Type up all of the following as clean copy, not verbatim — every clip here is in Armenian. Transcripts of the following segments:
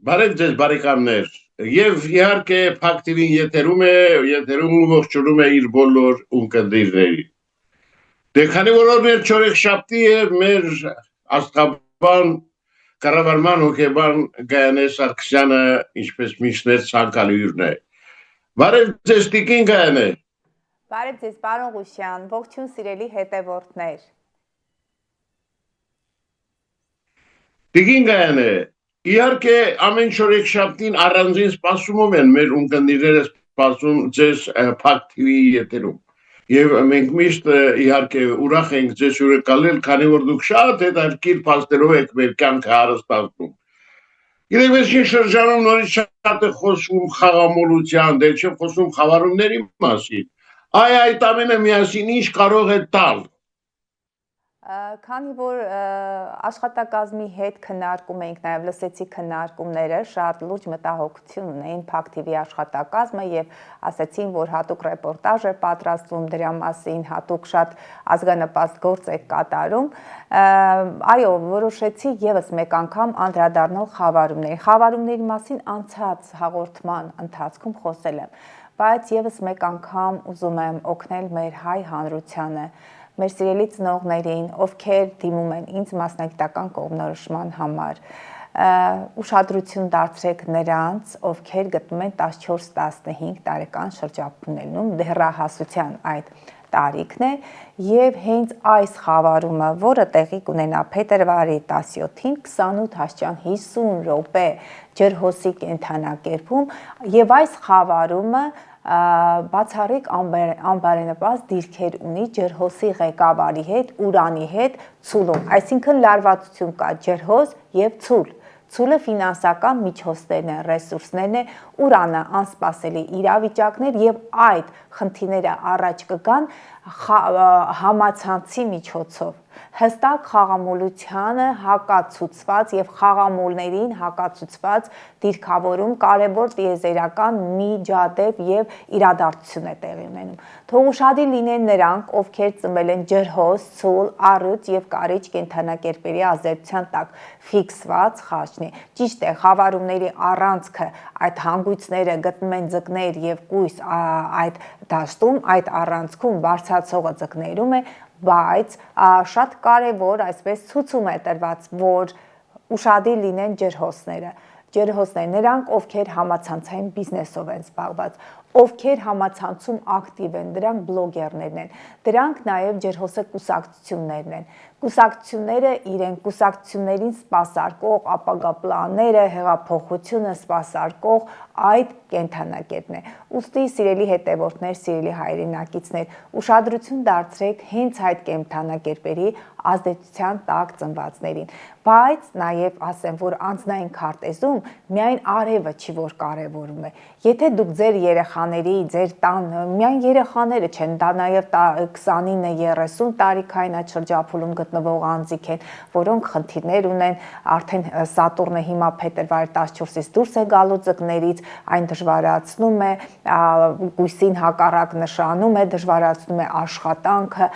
Բարև ձեզ բարեկամներ եւ իհարկե Փակտիվին եթերում ողջունում է իր բոլոր ունկնդիրներին։ Դե քանի որ մեր չորեքշաբթի է մեր աստղաբան կառավարման հոգեբան Գայանե Սարգսյանը ինչպես միշտ ցանկալի հյուրն է։ Բարև ձեզ Տիկին Գայանե։ Բարև ձեզ պարոն Ղուշյան, ողջույն սիրելի հետևորդներ։ Տիկին Գայանե, իհարկե ամեն շորեքշաբթին առանձին սպասումով են մեր ունկնդիրները սպասում ձեզ Փակտիվի եթերում։ Եվ մենք միշտ իհարկե ուրախ ենք ձեզ հյուրընկալել, քանի որ դուք շատ հետաքրքիր փաստերով եք մեր կյանքը հարստացնում։ Գիտեք, ես ինչ շրջանում նորից շատ է խոսում խաղամոլության, դե չեմ խոսում խավարումների մասին։ Այդ ամենը միասին ինչ կարող է տալ։ Քանի որ աշխատակազմի հետ քննարկում էինք, նաև լսեցի քննարկումները, շատ լուրջ մտահոգություն ունեին Փակտիվի աշխատակազմը եւ ասացին, որ հատուկ ռեպորտաժ է պատրաստվում դրա մասին, հատուկ շատ ազգանպաստ գործ է կատարում։ Այո, որոշեցի եւս մեկ անգամ անդրադառնալ խավարումներին։ Խավարումների մասին անցած հաղորդման ընթացքում խոսել եմ, բայց եւս մեկ անգամ ուզում եմ օգնել մեր հայ հանրությանը, մեր սիրելի ծնողներին, ովքեր դիմում են ինձ մասնագիտական կողմնորոշման համար, ուշադրություն դարձրեք նրանց, ովքեր գտնում են 14-15 տարեկան շրջափուլներում, դեռահասության այդ տարիքն է, եւ հենց այս խավարումը, որը տեղի կունենա փետրվարի 17-ին 28:50 րոպե ջրհոսի կենդանակերպում, եւ այս խավարումը բացառիկ անբարենպաստ դիրքեր ունի ջրհոսի ղեկավարի հետ, Ուրանի հետ ցուլում, այսինքն լարվածություն կա ջրհոս եւ ցուլ։ Ցուլը ֆինանսական միջոցներն են, ռեսուրսներն են, Ուրանը անսպասելի իրավիճակներ եւ այդ խնդիրները առաջ կգան համացանցի միջոցով։ Հստակ խաղամոլությանը հակացուցված եւ խաղամոլներին հակացուցված դիրքավորում կարևոր տիեզերական միջադեպ եւ իրադարձություն է տեղի ունենում։ Թող ուշադիր լինեն նրանք, ովքեր ծնվել են ջրհոս, ցուլ, առյուծ եւ կարիճ կենդանակերպերի ազդեցության տակ ֆիքսված խաչնի։ Ճիշտ է, խավարումների առանցքը այդ հանգույցները գտնում են ձկներ եւ կույս այդ դաշտում, այդ առանցքում բարձրացողը ձկներում է, բայց շատ կարևոր այսպես ցուցում է տրված, որ ուշադիր լինեն ջրհոսները, նրանք, ովքեր համացանցային բիզնեսով են զբաղված, ովքեր համացանցում ակտիվ են, դրանք բլոգերներն են, դրանք նաև ջրհոսը կուսակցություններն են, կուսակցությունները իրենք կուսակցություններին սպասարկող ապագա պլանները, հեղափոխությունը սպասարկող այդ կենդանակերպն է։ Ուստի սիրելի հետևորդներ, սիրելի հայրենակիցներ, ուշադրություն դարձրեք հենց այդ կենդանակերպերի ազդեցության տակ ծնվածներին, բայց նաև ասեմ, որ անձնային քարտեզում միայն արևը չի, որ կարևորում է։ Եթե դուք ձեր երեխաների, ձեր տան, միայն երեխաները չեն, դա նաև 29-30 տարիքային այդ շրջափուլում գտնվող անձիկ են, որոնք խնդիրներ ունեն, արդեն Սատուրնը հիմա փետրվարի 14-ից դուրս է գալու ձկներից, այն դժվարացնում է, գույսին հակառակ նշանում է, դժվարացնում է աշխատանքը,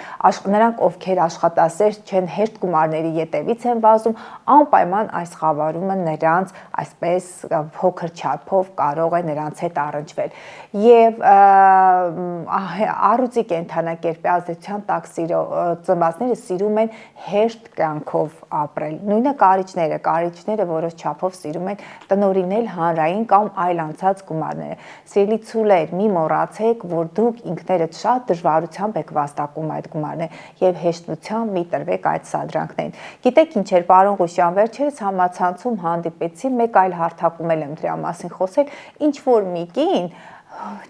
նրանք, ովքեր աշխատասեր չեն, հեշտ գումարների ետևից են վազում, անպայման այս խավարումը նրանց այսպես փոքր չափով կարող է նրանց հետ առնչվել եւ առյուծի կենդանակերպի ազդեցության տակ ծնվածները սիրում են հեշտ կյանքով ապրել, նույնը կարիճները որոշ չափով սիրում են տնօրինել հանրային կամ այլ անցած գումարները։ Սիրելի ցուլեր, մի մոռացեք, որ դուք ինքներդ շատ դժվարությամբ եք վաստակում այդ գումարները եւ հեշտությամբ մի տրվեք այդ սադրանքներին։ Գիտեք ինչ էր, պարոն Ղուշյան, վերջերս համացանցում հանդիպեցի, մեկ այլ հարթակում եմ դրա մասին խոսել, ինչ որ մի կին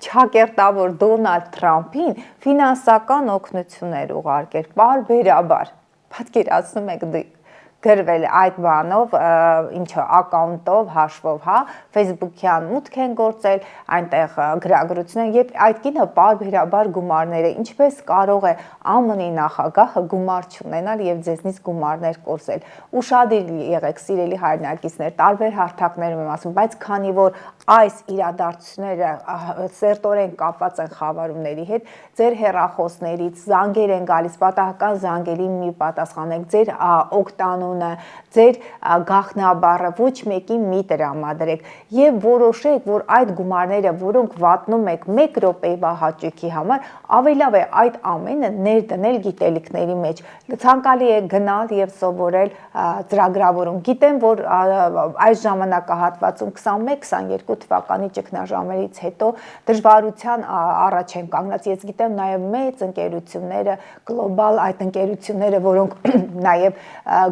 չակերտավոր Դոնալդ Թրամփին ֆինանսական օգնություններ ուղարկեր պարբերաբար, պատկերացնում եք դուք գրվել այդ բանով, ինչը ակաունտով, հաշվով, հա, Facebook-յան մուտք են գործել, այնտեղ գրագրություն են, եւ այդ կինը պարբերաբար գումարները, ինչպես կարող է ԱՄՆ-ի նախագահը գումար չունենալ եւ ձեզնից գումարներ կորզել։ Ուշադիր եղեք, սիրելի հայրենակիցներ, տարբեր հարթակներում եմ ասում, բայց քանի որ այս իրադարձությունները սերտորեն կապված են խավարումների հետ, ձեր հեռախոսներից զանգեր են գալիս, պատահական զանգերին մի պատասխանեք, ձեր օգտանու անունը, ձեր գաղտնաբառը ոչ մեկին մի տրամադրեք եւ որոշեք, որ այդ գումարները, որոնք վատնում եք 1 րոպեվա հաճույքի համար, ավելի լավ է այդ ամենը ներդնել գիտելիքների մեջ։ Ցանկալի է գնալ եւ սովորել ծրագրավորում։ Գիտեմ, որ այս ժամանակահատվածում 21-22 թվականի ճգնաժամերից հետո դժվարության առաջ են կանգնած։ Ես գիտեմ նաեւ մեծ ընկերությունները, գլոբալ այդ ընկերությունները, որոնք նաեւ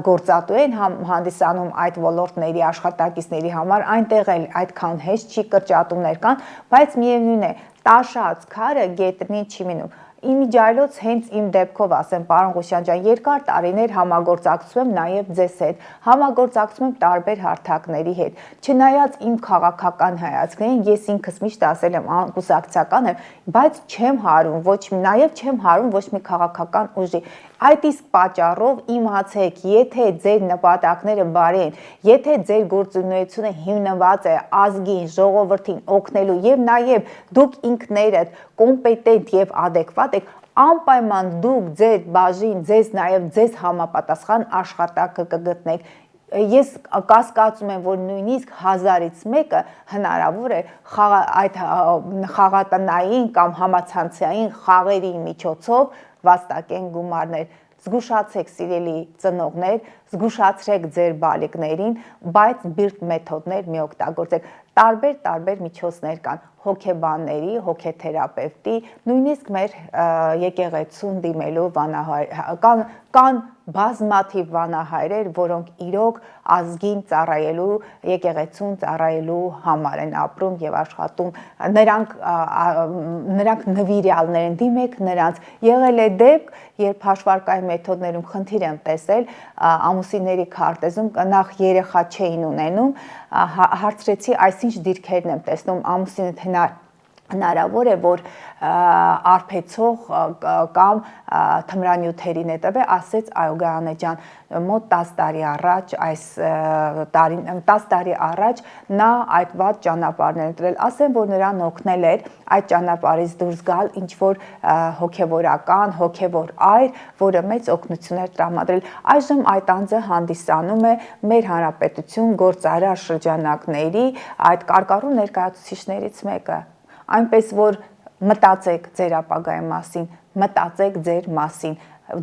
գործատու են հանդիսանում այդ ոլորտների աշխատակիցների համար, այնտեղ էլ այդքան հեշտ չի, կրճատումներ կան, բայց միևնույն է, տաշած քարը գետնին չի մնում։ Իմիջիայլոց հենց իմ դեպքով ասեմ, պարոն Ղուշյան ջան, երկար տարիներ համագործակցում եմ նաև ձեզ հետ, համագործակցում եմ տարբեր հարթակների հետ։ Չնայած իմ քաղաքական հայացքներին, ես ինքս միշտ ասել եմ անկուսակցական եմ, բայց չեմ հարում, նաև չեմ հարում ոչ մի քաղաքական ուժի։ Այդ իսկ պատճառով իմացեք, եթե ձեր նպատակները բարի են, եթե ձեր գործունեությունը հիմնված է ազգին, ժողովրդին օգնելու եւ նաև դուք ինքներդ կոմպետենտ եւ adekvat եք, անպայման դուք ձեր բաժին, նաև ձեզ համապատասխան աշխատանքը կգտնեք։ Ես կասկածում եմ, որ նույնիսկ 1000-ից մեկը հնարավոր է այդ խաղատնային կամ համացանցային խաղերի միջոցով վաստակեն գումարներ։ Զգուշացեք, սիրելի ծնողներ, զգուշացրեք ձեր բալիկներին, բայց բիրտ մեթոդներ մի օգտագործեք։ Տարբեր միջոցներ կան, հոգեբանների, հոգեթերապևտի, նույնիսկ մեր եկեղեցուն դիմելու կան բազմաթիվ վանահայրեր, որոնք իրոք ազգին ծառայելու, եկեղեցուն ծառայելու համար են ապրում եւ աշխատում։ Նրանք նվիրյալներ են, դիմեք նրանց։ Եղել է դեպք, երբ հաշվարկային մեթոդներում խնդիր եմ տեսել, ամուսինների քարտեզում նախ երեխա չէին ունենում, հարցրեցի, այսինչ դիրքերն եմ տեսնում, ամուսինը հնարավոր է, որ արբեցող կամ թմրանյութերին է տվել, ասեց այո Գայանե ջան, մոտ 10 տարի առաջ, 10 տարի առաջ նա այդ վատ ճանապարհներ ընտրել, ասեմ, որ նրան օգնել էր այդ ճանապարհից դուրս գալ ինչ-որ հոգևորական, հոգևոր այր, որը մեծ օգնություն էր տրամադրել։ Այժմ այդ անձը հանդիսանում է մեր հանրապետություն գործարար շրջանակների այդ կարկառու ներկայացուցիչներից մեկը։ Այնպես որ մտածեք ձեր ապագայի մասին, մտածեք ձեր մասին,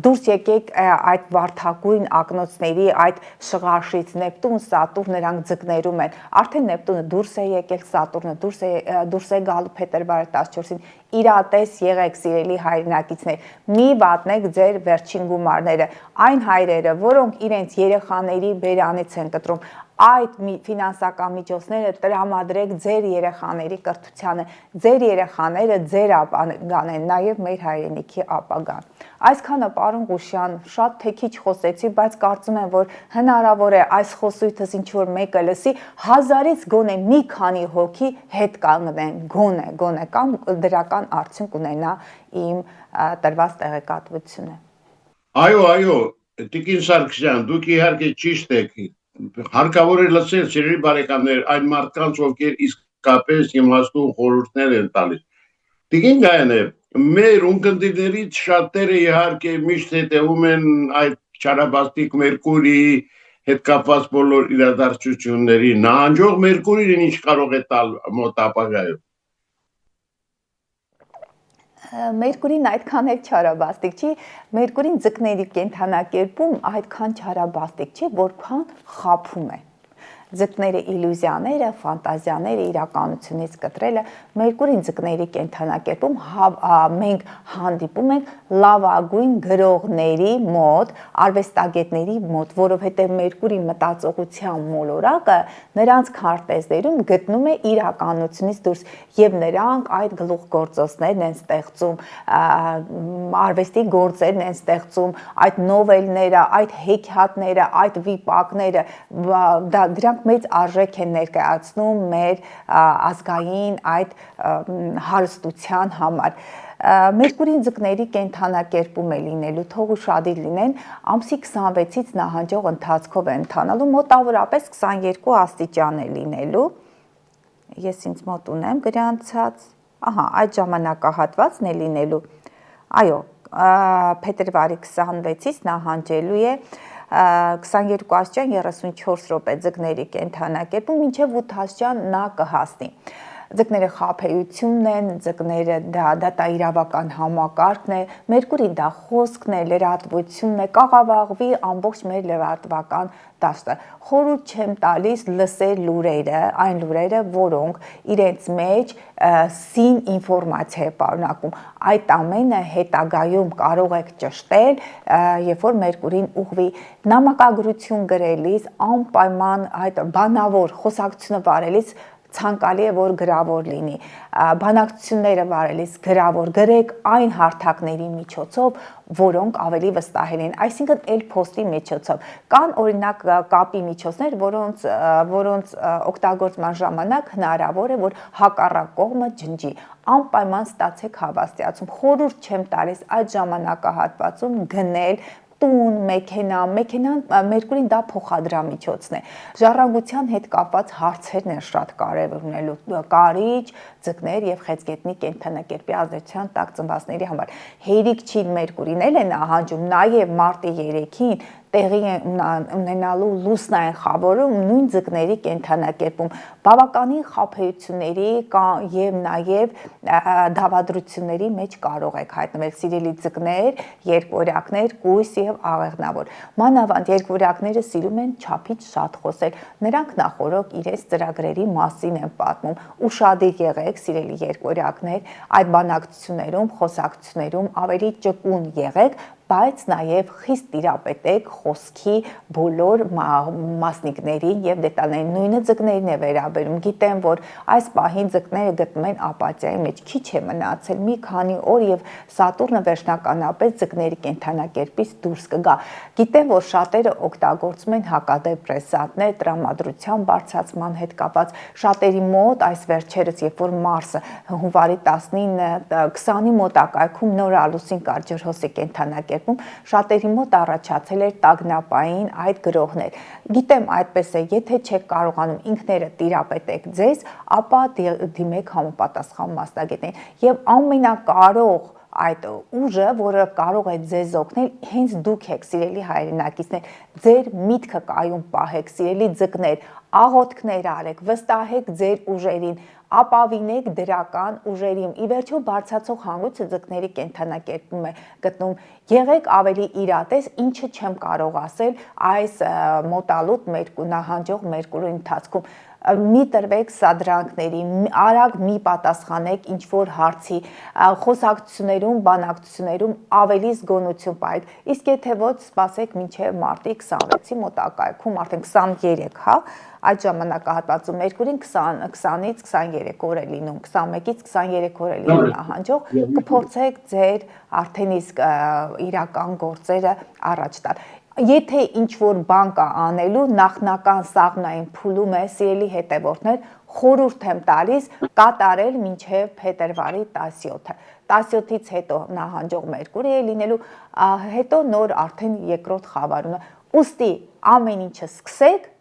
դուրս եկեք այդ վարդագույն ակնոցների, այդ շղարշից, Նեպտուն, Սատուրն նրանք ձկներում են, արդեն Նեպտունը դուրս է եկել, Սատուրնը դուրս է գալու փետրվարի 14-ին, իրատես եղեք սիրելի հայրենակիցներ, մի վատնեք ձեր վերջին գումարները, այն հայրերը, որոնք իրենց երեխաների բերանից են կտրում, այդ ֆինանսական միջոցները տրամադրեք ձեր երեխաների կրթությանը, ձեր երեխաները ձեր ապագան են, նաև մեր հայրենիքի ապագան։ Այսքանը պարոն Ղուշյան, շատ թե քիչ խոսեցի, բայց կարծում եմ, որ հնարավոր է այս խոսույթս ինչ-որ մեկը լսի, 1000-ից գոնե մի քանի հոգի հետ կանգնեն, գոնե կամ դրական արդյունք ունենա իմ տրված տեղեկատվությունը։ Այո, Տիկին Սարգսյան, դուք իհարկե ճիշտ եք, հարկավոր է լսել սիրելի բարեկամներ այն մարդկանց, ովքեր իսկապես իմաստուն խորհուրդներ են տալիս։ Տիկին Գայանե, մեր ունկնդիրներից շատերը իհարկե միշտ հետևում են այդ չարաբաստիկ Մերկուրիի հետ կապված բոլոր իրադարձությունների, նահանջող Մերկուրին ինչ կարող է տալ մոտ ապագայում։ Մերկուրին այդքան էլ չարաբաստիկ չի, Մերկուրին ձկների կենդանակերպում այդքան չարաբաստիկ չի, որքան խաբում է։ Ձկները իլյուզիաները, ֆանտազիաները իրականությունից կտրելը, Մերկուրին ձկների կենդանակերպում մենք հանդիպում ենք լավագույն գրողների մոտ, արվեստագետների մոտ, որովհետև Մերկուրի մտածողության մոլորակը նրանց քարտեզներում գտնում է իրականությունից դուրս եւ նրանք այդ գլուխգործոցներն են ստեղծում, արվեստի գործերն են ստեղծում, այդ նովելները, այդ հեքիաթները, այդ վիպակները, դրանք մեծ արժեք են ներկայացնում մեր ազգային այդ հարստության համար։ Մերկուրին ձկների կենդանակերպում է լինելու, թող ուշադիր լինեն, ամսի 26-ից նահանջող ընթացքով է ընթանալու, մոտավորապես 22 աստիճան է լինելու, ես ինձ մոտ ունեմ գրանցած, այդ ժամանակահատվածն է լինելու, այո, փետրվարի 26-ից նահանջելու է 22 աստիճան 34 րոպե ձկների կենդանակերպում, մինչև 8 աստիճան նա կհասնի։ Ձկները խաբեությունն են, ձկները դա դատաիրավական համակարգն է, Մերկուրի դա խոսքն է, լրատվությունն է, կաղավաղվի ամբողջ մեր լրատվական դաշտը։ Խորհուրդ չեմ տալիս լսել լուրերը, այն լուրերը, որոնք իրենց մեջ սին ինֆորմացիա է պարունակում։ Այդ ամենը հետագայում կարող եք ճշտել, երբ որ Մերկուրին ուղղվի նամակագրություն գրելիս, անպայման այդ բանավոր խոսակցությունը վարելիս ցանկալի է որ գրավոր լինի, բանակցությունները վարելիս գրավոր գրեք այն հարթակների միջոցով, որոնք ավելի վստահելի են, այսինքն էլ փոստի միջոցով։ Կան օրինակ կապի միջոցներ, որոնց օգտագործման ժամանակ հնարավոր է որ հակառակ կողմը ջնջի։ Անպայման ստացեք հավաստիացում։ Խորհուրդ չեմ տալիս այդ ժամանակահատվածում գնել տուն, մեքենան Մերկուրին դա փոխադրամիջոցն է։ Ժառանգության հետ կապված հարցերն են շատ կարևոր ունելու կարիճ, ձկներ եւ խեցգետնի կենդանակերպի ազդեցության տակ ծնվածների համար։ Հերիքչին Մերկուրին էլ է նահանջում նաև մարտի 3-ին տեղի ունենալու լուսնային խավորում նույն ձկների կենդանակերպում բավականին խաբեությունների եւ նաեւ դավադրությունների մեջ կարող եք հայտնվել սիրելի ձկներ, երկորյակներ, կույս եւ աղեղնավոր։ Մանավանդ երկորյակները սիրում են չափից շատ խոսել։ Նրանք նախորոք իրենց ծրագրերի մասին են պատմում։ Ուշադիր եղեք, սիրելի երկորյակներ, այդ բանակցություններում, խոսակցություններում ավելի ճկուն եղեք, բայց նաև խիստ տիրապետեք խոսքի բոլոր մասնիկներին եւ դետալներին։ Նույնը ձկներին է վերաբերում։ Գիտեմ, որ այս պահին ձկները գտնում են ապաթիայի մեջ, քիչ է մնացել, մի քանի օր եւ Սատուրնը վերջնականապես ձկների կենդանակերպից դուրս կգա։ Գիտեմ, որ շատերը օգտագործում են հակադեպրեսանտներ տրամադրության բարձրացման հետ կապված։ Շատերի մոտ այս վերջերս, երբ որ Մարսը հունվարի 19-20-ի մոտակայքում նոր ալուսին կար ջրհոսի կենդանակերպ շատերի մոտ առաջացել էր տագնապային այդ գրոհներ։ Գիտեմ այդպես է, եթե չեք կարողանում ինքներդ տիրապետեք ձեզ, ապա դիմեք համապատասխան մասնագետներին։ Եվ ամենակարող այդ ուժը, որը կարող է ձեզ օգնել, հենց դուք եք, սիրելի հայրենակիցներ, ձեր միտքը կայուն պահեք, սիրելի ձկներ, աղոթքներ արեք, վստահեք ձեր ուժերին, ապավինեք դրական ուժերին։ Ի վերջո բարձրացող հանգույցը ձկների կենդանակերպում է գտնում։ Եղեք ավելի իրատես, ինչը չեմ կարող ասել այս մոտալուտ նահանջող Մերկուրի ընթացքում։ Մի տրվեք սադրանքների, արագ մի պատասխանեք ինչ-որ հարցի, խոսակցություններում, բանակցություններում ավելի զգոնություն պահեք։ Իսկ եթե ոչ, սպասեք մինչև մարտի 26-ի մոտակայքում, արդեն 23, հա, այդ ժամանակահատվածում Մերկուրին 20-ից 23 օր է լինում, 21-ից 23 օր է լինում նահանջող, կփորձեք ձեր արդեն իսկ իրական գործերը առաջ տալ։ Եթե ինչ-որ բան կա անելու, նախնական սաղմնային փուլում է, սիրելի հետևորդներ, խորհուրդ եմ տալիս կատարել մինչև փետրվարի 17-ը։ 17-ից հետո նահանջող Մերկուրի է լինելու, հետո նոր արդեն երկրորդ խավարումը։ Ուստի ամեն ինչը սկսեք,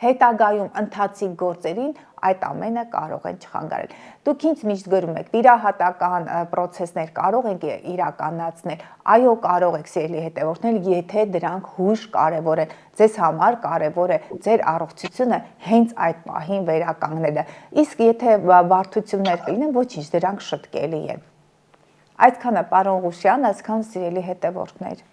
հետագայում ընթացիկ գործերին այդ ամենը կարող են չխանգարել։ Դուք ինձ միշտ գրում եք, վիրահատական պրոցեսներ կարող ենք իրականացնել, այո, կարող եք, սիրելի հետևորդներ, եթե դրանք հույժ կարևոր են։ Ձեզ համար կարևոր է ձեր առողջությունը հենց այդ պահին վերականգնելը։ Իսկ եթե բարդություններ կլինեն, ոչինչ, դրանք շտկելի են։ Այսքանը, պարոն Ղուշյան, այսքան սիրելի հետևորդներ։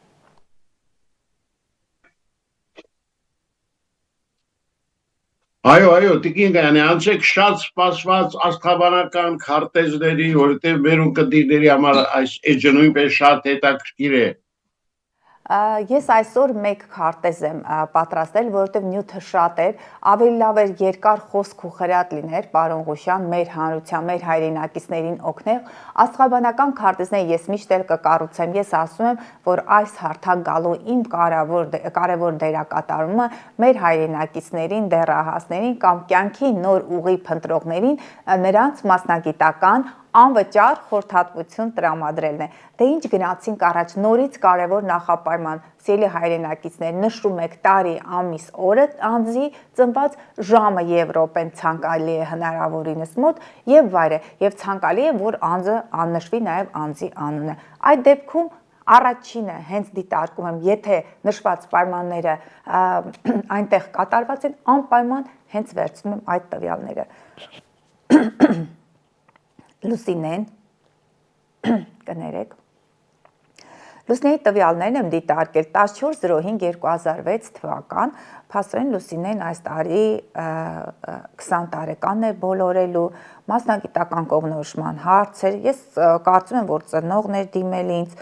Այո, տիկին Գայանի, անցեք շատ սպասված աստղաբանական քարտեզների, որովհետև մեր ունկնդիրների համար այս էջը նույնպես շատ հետաքրքիր է։ Ես այսօր մեկ քարտեզ եմ պատրաստել, որովհետև նյութը շատ էր, ավելի լավ էր երկար խոսք ու խրատ լիներ, պարոն Ղուշյան, մեր հանրության, մեր հայրենակիցներին օգնել։ Աստղաբանական քարտեզները ես միշտ էլ կկառուցեմ, ես ասում եմ, որ այս հարթակ գալու իմ կարևոր դերակատարումը մեր հայրենակիցներին, դեռահասներին կամ կյանքի նոր ուղի փնտրողներին, նրանց մասնագիտական անվճար խորհրդատվություն տրամադրելն է։ Դե ինչ գնացինք առաջ, նորից կարևոր նախապայման, սիրելի հայրենակիցներ, նշում եք տարի, ամիս, օրը անձի ծնված, ժամը Եվրոպեն ցանկալի է հնարավորինս մոտ եւ վայրը, եւ ցանկալի է, որ անձը աննշվի նաեւ անձի անունը։ Այդ դեպքում առաջինը հենց դիտարկում եմ, եթե նշված պայմանները այնտեղ կատարված են, անպայման հենց վերցնում եմ այդ տվյալները։ Լուսինեն, կներեք, Լուսինեի տվյալներն եմ դիտարկել 14/05/2006 թվական, փաստորեն Լուսինեն այս տարի 20 տարեկան է բոլորելու, մասնագիտական կողմնորոշման հարցեր, ես կարծում եմ, որ ծնողներ դիմել ինձ,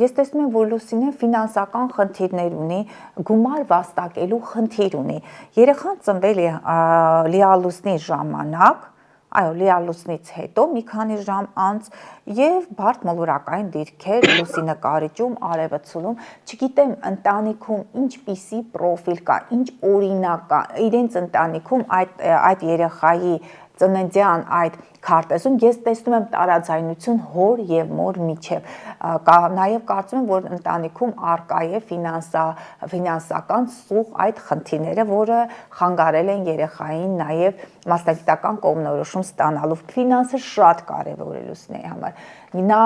ես տեսնում եմ, որ Լուսինեն ֆինանսական խնդիրներ ունի, գումար վաստակելու խնդիր ունի, երեխան ծնվել է լիալուսնի ժամանակ, այո, լիալուսնից հետո մի քանի ժամ անց եւ բարդ մոլորակային դիրքեր լուսի նկարիչում, արևը ցուլում, չգիտեմ ընտանիքում ինչպիսի պրոֆիլ կա, ինչ օրինակ կա, իրենց ընտանիքում այդ երեխայի ծննդյան այդ քարտեզում ես տեսնում եմ տարաձայնություն հոր եւ մոր միջև, նաեւ կարծում եմ, որ ընտանիքում արկա է ֆինանսական սուղ այդ խնդիրները, որը խանգարել են երեխային նաեւ մասնագիտական կողմնորոշում ստանալու։ Ֆինանսը շատ կարևոր է Լուսինեի համար։ Նա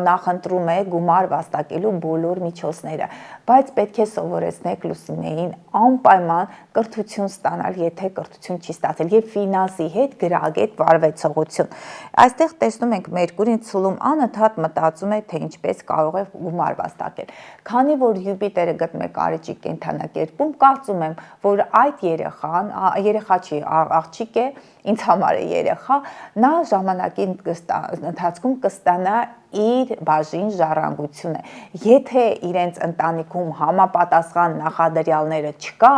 նախընտրում է գումար վաստակելու բոլոր միջոցները, բայց պետք է սովորեցնեք Լուսինեին անպայման կրթություն ստանալ, եթե կրթություն չի ստացել, եւ ֆինանսի հետ գրագետ վարվեցողություն։ Այստեղ տեսնում ենք Մերկուրին ցուլում անընդհատ մտածում է, թե ինչպես կարող է գումար վաստակել։ Քանի որ Յուպիտերը գտնում է կարիճի կենդանակերպում, կարծում եմ, որ այդ երեխա չի, աղջիկ է, ինձ համար է երեխա, նա ժամանակի ընթացքում կստանա իր բաժին ժառանգությունը։ Եթե իրենց ընտանիքում համապատասխան նախադրյալները չկա,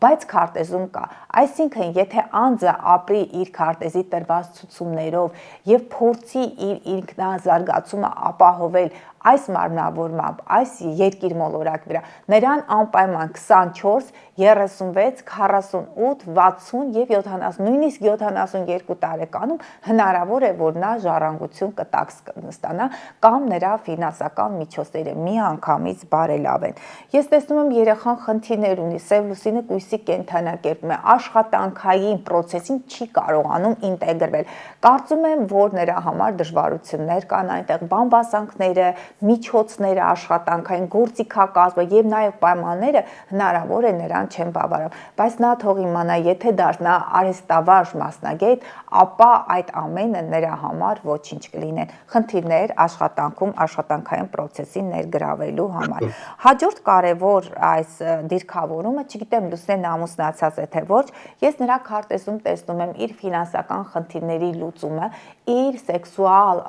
բայց քարտեզում կա, այսինքն եթե անձը ապրի իր քարտեզի տրված ցուցումներով եւ փորձի իր ինքնազարգացումը ապահովել այս մարմնավորմամբ, այս երկիր մոլորակ վրա, նրան անպայման 24, 36, 48, 60 եւ 70, նույնիսկ 72 տարեկանում հնարավոր է, որ նա ժառանգություն կտակ ստանա կամ նրա ֆինանսական միջոցները միանգամից բարելավեն։ Ես տեսնում եմ երեխան խնդիրներ ունի, Սև Լուսինը կույսի կենդանակերպում է, աշխատանքային process-ին չի կարողանում ինտեգրվել։ Կարծում եմ, որ նրա համար դժվարություններ կան այնտեղ, բամբասանքները, միջոցները, աշխատանքային գործիքակազմը եւ նաեւ պայմանները հնարավոր է նրան չեն բավարարում, բայց նա թող իմանա, եթե դառնա արհեստավարժ մասնագետ, ապա այդ ամենը նրա համար ոչինչ կլինեն։ Խնդիրներ աշխատանքում, աշխատանքային process-ին ներգրավելու համար։ Հաջորդ կարևոր այս դիրքավորումը, չգիտեմ Լուսինեն ամուսնացած է թե ոչ, ես նրա քարտեզում տեսնում եմ իր ֆինանսական խնդիրների լուծումը, իր սեքսուալ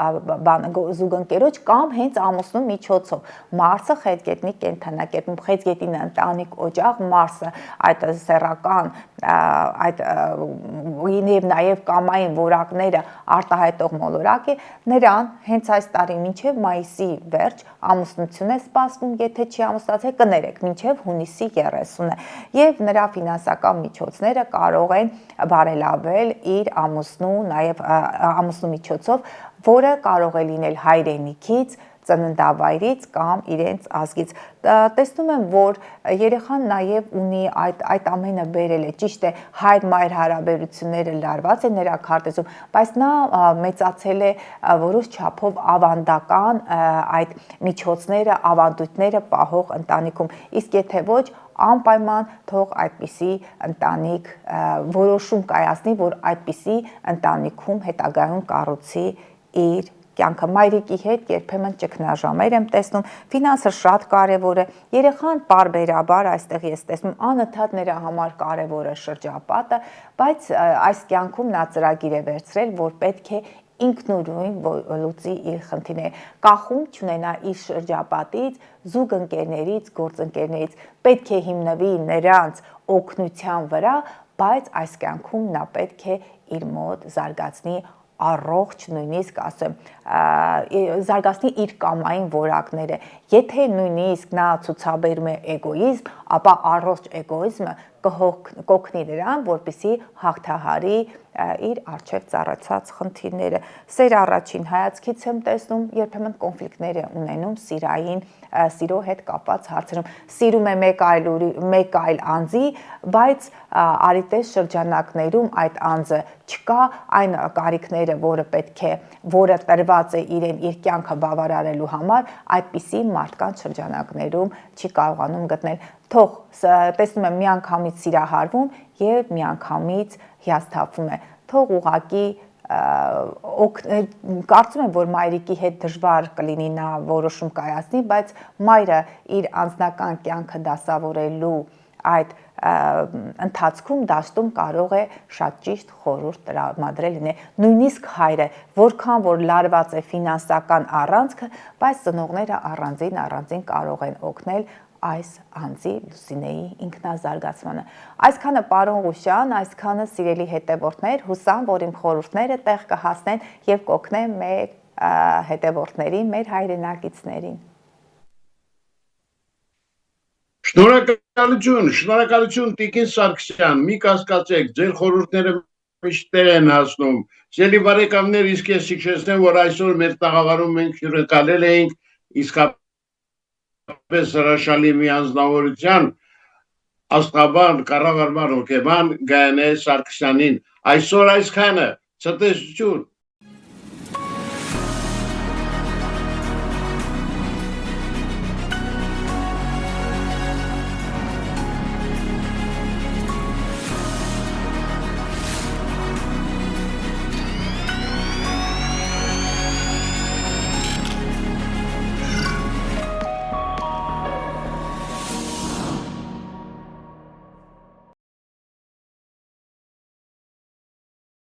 զուգընկերոջ կամ հենց ամուսնու միջոցով։ Մարսը խեցգետնի կենդանակերպում, խեցգետինը ընտանիք օջախ, Մարսը այդ սեռական, այդ եւ նաեւ կամային որակները արտահայտող մոլորակ է, նրան հենց այս տարի մինչեւ մայիսի վերջ ամուսնություն է սպասվում, եթե չի ամուսնացել, կներեք, մինչեւ հունիսի 30-ը, եւ նրա ֆինանսական միջոցները կարող են բարելավել իր ամուսնու, նաեւ ամուսնու միջոցով, որը կարող է լինել հայրենիքից, ծննդավայրից կամ իրենց ազգից։ Տեսնում եմ, որ երեխան նաև ունի այդ ամենը բերել է, ճիշտ է, հայր-մայր հարաբերությունները լարված են նրա քարտեզում, բայց նա մեծացել է որոշ չափով ավանդական այդ միջոցները, ավանդույթները պահող ընտանիքում, իսկ եթե ոչ, անպայման թող այդպիսի ընտանիք որոշում կայացնի, որ այդպիսի ընտանիքում հետագայում կառուցի իր կյանքը մայրիկի հետ երբեմն ճգնաժամեր եմ տեսնում, ֆինանսը շատ կարևոր է, երեխան պարբերաբար այստեղ ես տեսնում, անընդհատ նրա համար կարևոր է շրջապատը, բայց այս կյանքում նա ծրագիր է վերցրել, որ պետք է ինքնուրույն լուծի իր խնդիրները, կախում չունենա իր շրջապատից, զուգընկերներից, գործընկերներից, պետք է հիմնվի նրանց օգնության վրա, բայց այս կյանքում նա պետք է իր մոտ զարգացնի առողջ նույնիսկ ասեմ, զարգացնի իր կամային որակները, եթե նույնիսկ նա ցուցաբերում է էգոիզմ, ապա առողջ էգոիզմը կօգնի նրան, որպեսզի հաղթահարի իր արժև ծառացած խնդիրները։ Սեր առաջին հայացքից եմ տեսնում, երբեմն կոնֆլիկտներ է ունենում սիրո հետ կապված հարցերում։ Սիրում է մեկ այլ անձի, բայց արիտես շրջանակներում այդ անձը չկա, այն կարիքները, որը տրված է իրեն իր կյանքը բավարարելու համար, այդպիսի մարդկանց շրջանակներում չի կարողանում գտնել։ Թող տեսնում եմ միանգամից սիրահարվում եւ միանգամից հիասթափվում է։ Թող ուղակի կարծում եմ, որ մայրիկի հետ դժվար կլինի նա որոշում կայացնի, բայց մայրը իր անձնական կյանքը դասավորելու այդ ընթացքում դաշտում կարող է շատ ճիշտ խորհուրդ տրամադրել լինել։ Նույնիսկ հայրը, որքան որ լարված է ֆինանսական առանցքը, բայց ծնողները առանձին կարող են օգնել այս անձի Լուսինեի ինքնազարգացմանը։ Այսքանը պարոն Ղուշյան, այսքանը սիրելի հետևորդներ, հուսամ, որ իմ խորհուրդները տեղ կհասնեն եւ կօգնեն մեր հետևորդներին, մեր հայրենակիցներին։ Շնորհակալություն Տիկին Սարգսյան, մի կասկածեք, ձեր խորհուրդները միշտ տեղ են հասնում։ Սիրելի բարեկամներ, իսկ ես հիշեցնեմ, որ այսօր մեր տաղավարում մենք հյուրընկալել էինք իսկապես հրաշալի մի անձնավորության աստղաբան, կառավարման հոգեբան Գայանե Սարգսյանին։ Այսօր այսքանը, ցտեսություն։